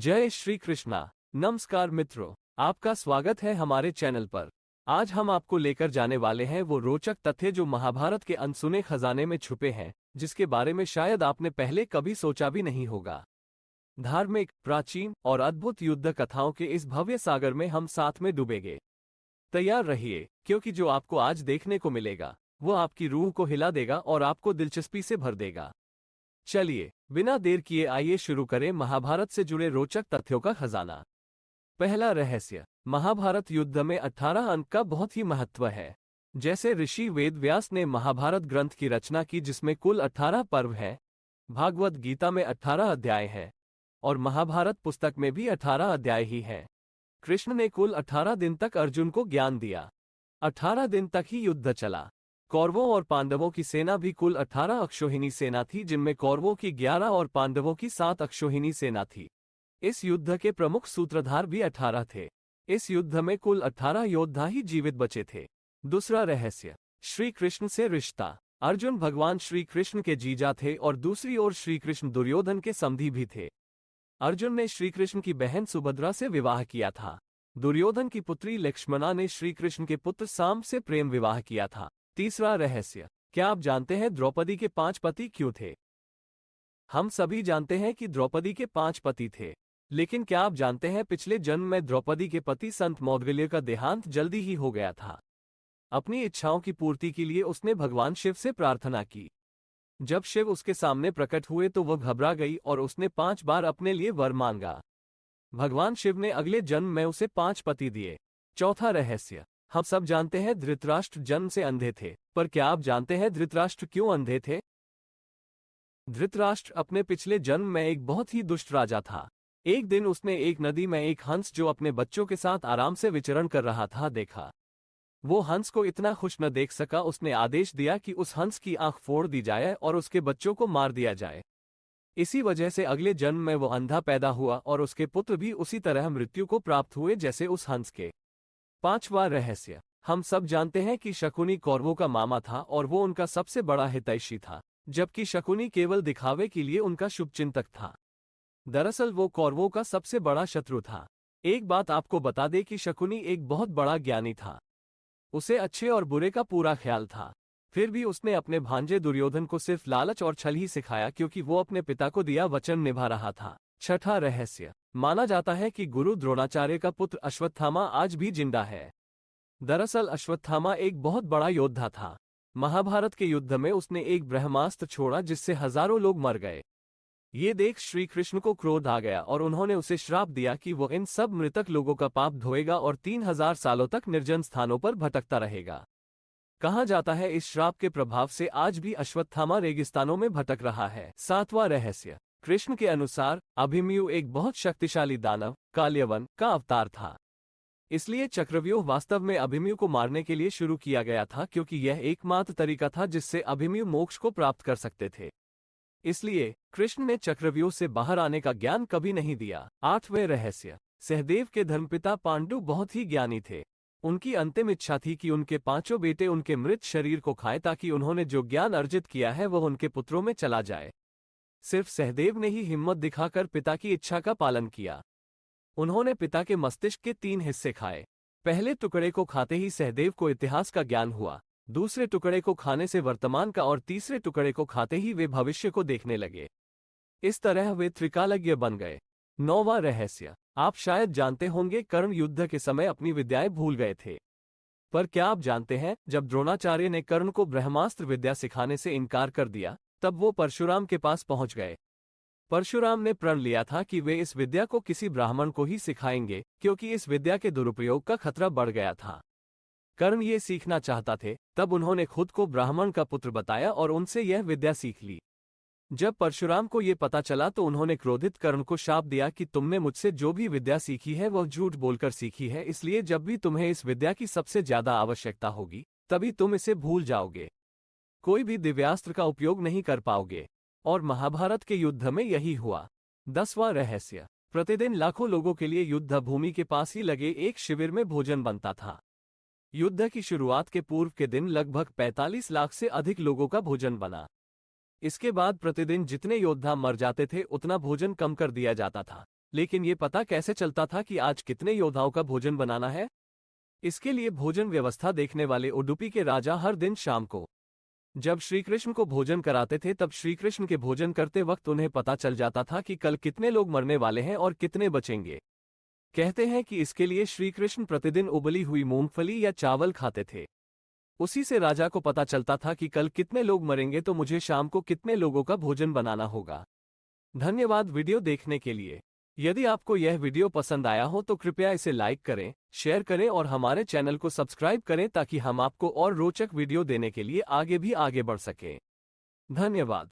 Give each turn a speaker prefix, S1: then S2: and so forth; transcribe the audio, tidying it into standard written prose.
S1: जय श्री कृष्णा। नमस्कार मित्रों, आपका स्वागत है हमारे चैनल पर। आज हम आपको लेकर जाने वाले हैं वो रोचक तथ्य जो महाभारत के अनसुने खजाने में छुपे हैं, जिसके बारे में शायद आपने पहले कभी सोचा भी नहीं होगा। धार्मिक, प्राचीन और अद्भुत युद्ध कथाओं के इस भव्य सागर में हम साथ में डूबेंगे। तैयार रहिए, क्योंकि जो आपको आज देखने को मिलेगा वो आपकी रूह को हिला देगा और आपको दिलचस्पी से भर देगा। चलिए बिना देर किए आइए शुरू करें महाभारत से जुड़े रोचक तथ्यों का खजाना। पहला रहस्य, महाभारत युद्ध में 18 अंक का बहुत ही महत्व है। जैसे ऋषि वेद व्यास ने महाभारत ग्रंथ की रचना की जिसमें कुल 18 पर्व हैं, भागवत गीता में 18 अध्याय हैं और महाभारत पुस्तक में भी 18 अध्याय ही हैं। कृष्ण ने कुल 18 दिन तक अर्जुन को ज्ञान दिया। 18 दिन तक ही युद्ध चला। कौरवों और पांडवों की सेना भी कुल 18 अक्षौहिणी सेना थी, जिनमें कौरवों की 11 और पांडवों की 7 अक्षौहिणी सेना थी। इस युद्ध के प्रमुख सूत्रधार भी 18 थे। इस युद्ध में कुल 18 योद्धा ही जीवित बचे थे। दूसरा रहस्य, श्री कृष्ण से रिश्ता। अर्जुन भगवान श्री कृष्ण के जीजा थे और दूसरी ओर श्री कृष्ण दुर्योधन के समधी भी थे। अर्जुन ने श्री कृष्ण की बहन सुभद्रा से विवाह किया था। दुर्योधन की पुत्री लक्ष्मणा ने श्री कृष्ण के पुत्र साम से प्रेम विवाह किया था। तीसरा रहस्य, क्या आप जानते हैं द्रौपदी के 5 पति क्यों थे? हम सभी जानते हैं कि द्रौपदी के 5 पति थे, लेकिन क्या आप जानते हैं पिछले जन्म में द्रौपदी के पति संत मौद्गल्य का देहांत जल्दी ही हो गया था। अपनी इच्छाओं की पूर्ति के लिए उसने भगवान शिव से प्रार्थना की। जब शिव उसके सामने प्रकट हुए तो वह घबरा गई और उसने 5 बार अपने लिए वर मांगा। भगवान शिव ने अगले जन्म में उसे 5 पति दिए। चौथा रहस्य, हम सब जानते हैं धृतराष्ट्र जन्म से अंधे थे, पर क्या आप जानते हैं धृतराष्ट्र क्यों अंधे थे? धृतराष्ट्र अपने पिछले जन्म में एक बहुत ही दुष्ट राजा था। एक दिन उसने एक नदी में एक हंस जो अपने बच्चों के साथ आराम से विचरण कर रहा था देखा। वो हंस को इतना खुश न देख सका, उसने आदेश दिया कि उस हंस की आंख फोड़ दी जाए और उसके बच्चों को मार दिया जाए। इसी वजह से अगले जन्म में वो अंधा पैदा हुआ और उसके पुत्र भी उसी तरह मृत्यु को प्राप्त हुए जैसे उस हंस के। पांचवा रहस्य, हम सब जानते हैं कि शकुनी कौरवों का मामा था और वो उनका सबसे बड़ा हितैषी था, जबकि शकुनी केवल दिखावे के लिए उनका शुभचिंतक था। दरअसल वो कौरवों का सबसे बड़ा शत्रु था। एक बात आपको बता दे कि शकुनी एक बहुत बड़ा ज्ञानी था। उसे अच्छे और बुरे का पूरा ख्याल था। फिर भी उसने अपने भांजे दुर्योधन को सिर्फ लालच और छल ही सिखाया, क्योंकि वो अपने पिता को दिया वचन निभा रहा था। छठा रहस्य, माना जाता है कि गुरु द्रोणाचार्य का पुत्र अश्वत्थामा आज भी जिंदा है। दरअसल अश्वत्थामा एक बहुत बड़ा योद्धा था। महाभारत के युद्ध में उसने एक ब्रह्मास्त्र छोड़ा जिससे हजारों लोग मर गए। ये देख श्री कृष्ण को क्रोध आ गया और उन्होंने उसे श्राप दिया कि वो इन सब मृतक लोगों का पाप धोएगा और 3000 सालों तक निर्जन स्थानों पर भटकता रहेगा। कहा जाता है इस श्राप के प्रभाव से आज भी अश्वत्थामा रेगिस्तानों में भटक रहा है। सातवां रहस्य, कृष्ण के अनुसार अभिमन्यु एक बहुत शक्तिशाली दानव काल्यवन का अवतार था। इसलिए चक्रव्यूह वास्तव में अभिमन्यु को मारने के लिए शुरू किया गया था, क्योंकि यह एकमात्र तरीका था जिससे अभिमन्यु मोक्ष को प्राप्त कर सकते थे। इसलिए कृष्ण ने चक्रव्यूह से बाहर आने का ज्ञान कभी नहीं दिया। आठवें रहस्य, सहदेव के धर्मपिता पांडु बहुत ही ज्ञानी थे। उनकी अंतिम इच्छा थी कि उनके 5 बेटे उनके मृत शरीर को खाएं, ताकि उन्होंने जो ज्ञान अर्जित किया है वह उनके पुत्रों में चला जाए। सिर्फ सहदेव ने ही हिम्मत दिखाकर पिता की इच्छा का पालन किया। उन्होंने पिता के मस्तिष्क के 3 हिस्से खाए। पहले टुकड़े को खाते ही सहदेव को इतिहास का ज्ञान हुआ, दूसरे टुकड़े को खाने से वर्तमान का और तीसरे टुकड़े को खाते ही वे भविष्य को देखने लगे। इस तरह वे त्रिकालज्ञ बन गए। 9वां रहस्य, आप शायद जानते होंगे कर्ण युद्ध के समय अपनी विद्याएं भूल गए थे। पर क्या आप जानते हैं जब द्रोणाचार्य ने कर्ण को ब्रह्मास्त्र विद्या सिखाने से इनकार कर दिया, तब वो परशुराम के पास पहुंच गए। परशुराम ने प्रण लिया था कि वे इस विद्या को किसी ब्राह्मण को ही सिखाएंगे, क्योंकि इस विद्या के दुरुपयोग का खतरा बढ़ गया था। कर्ण ये सीखना चाहता थे, तब उन्होंने खुद को ब्राह्मण का पुत्र बताया और उनसे यह विद्या सीख ली। जब परशुराम को ये पता चला तो उन्होंने क्रोधित कर्ण को शाप दिया कि तुमने मुझसे जो भी विद्या सीखी है वह झूठ बोलकर सीखी है, इसलिए जब भी तुम्हें इस विद्या की सबसे ज्यादा आवश्यकता होगी तभी तुम इसे भूल जाओगे। कोई भी दिव्यास्त्र का उपयोग नहीं कर पाओगे। और महाभारत के युद्ध में यही हुआ। 10वां रहस्य, प्रतिदिन लाखों लोगों के लिए युद्ध भूमि के पास ही लगे एक शिविर में भोजन बनता था। युद्ध की शुरुआत के पूर्व के दिन लगभग 45 लाख से अधिक लोगों का भोजन बना। इसके बाद प्रतिदिन जितने योद्धा मर जाते थे उतना भोजन कम कर दिया जाता था। लेकिन ये पता कैसे चलता था कि आज कितने योद्धाओं का भोजन बनाना है? इसके लिए भोजन व्यवस्था देखने वाले उडुपी के राजा हर दिन शाम को जब श्रीकृष्ण को भोजन कराते थे, तब श्रीकृष्ण के भोजन करते वक्त उन्हें पता चल जाता था कि कल कितने लोग मरने वाले हैं और कितने बचेंगे। कहते हैं कि इसके लिए श्रीकृष्ण प्रतिदिन उबली हुई मूंगफली या चावल खाते थे। उसी से राजा को पता चलता था कि कल कितने लोग मरेंगे, तो मुझे शाम को कितने लोगों का भोजन बनाना होगा। धन्यवाद वीडियो देखने के लिए। यदि आपको यह वीडियो पसंद आया हो तो कृपया इसे लाइक करें, शेयर करें और हमारे चैनल को सब्सक्राइब करें ताकि हम आपको और रोचक वीडियो देने के लिए आगे बढ़ सकें। धन्यवाद।